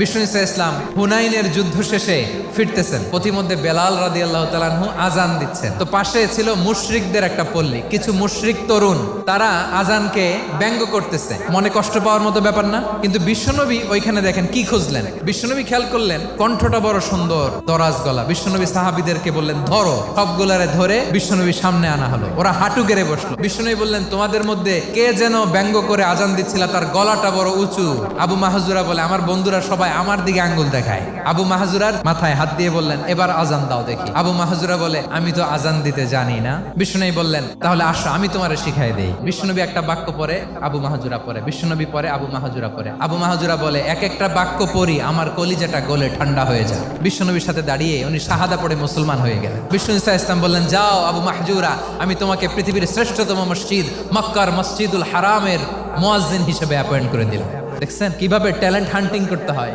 বিষ্ণু ইসা ইসলাম হুনাইনের যুদ্ধ শেষে ফিরতেছেন, পথিমধ্যে বেলাল রাদিয়াল্লাহু তাআলা আনহু আজান দিচ্ছেন। তো পাশে ছিল মুশরিকদের একটা পল্লী, কিছু মুশরিক তরুণ, তারা আজানকে ব্যঙ্গ করতেছে। মনে কষ্ট পাওয়ার মতো ব্যাপার না, কিন্তু বিশ্বনবী ওইখানে দেখেন কি খুঁজলেন। বিশ্বনবী খেয়াল করলেন কণ্ঠটা বড় সুন্দর, দরাজ গলা। বিশ্বনবী সাহাবীদেরকে বললেন ধরো, সবগুলারে ধরে বিশ্বনবী সামনে আনা হলো। ওরা হাঁটু গেড়ে বসলো। বিশ্বনবী বললেন তোমাদের মধ্যে কে যেন ব্যঙ্গ করে আজান দিচ্ছিল, তার গলাটা বড় উঁচু। আবু মাহজুরা বলে আমার বন্ধুরা সবাই আমার দিকে আঙ্গুল দেখায়। আবু মাহজুরার মাথায় হাত দিয়ে বললেন এবার আজান দাও দেখি। আবু মাহজুরা বলে আমি তো আজান দিতে জানি না। বিশ্বনবী বললেন তাহলে আসো আমি তোমারে শিখাই দেই। বিশ্বনবী একটা বাক্য পরে, আবু মাহজুরা পরে, বিশ্বনবী পরে, আবু মাহজুরা পরে। আবু মাহজুরা বলে এক একটা বাক্য পড়ি আমার কলিজাটা গলে ঠান্ডা হয়ে যায়। বিশ্বনবীর সাথে দাঁড়িয়ে উনি শাহাদা পড়ে মুসলমান হয়ে গেলেন। বিষ্ণু ইসা ইসলাম বললেন যাও আবু মাহজুরা, আমি তোমাকে পৃথিবীর শ্রেষ্ঠতম মসজিদ মক্কার মসজিদুল হারামের মুয়াজ্জিন হিসেবে অ্যাপয়েন্ট করে দিলাম। দেখছেন কিভাবে ট্যালেন্ট হান্টিং করতে হয়।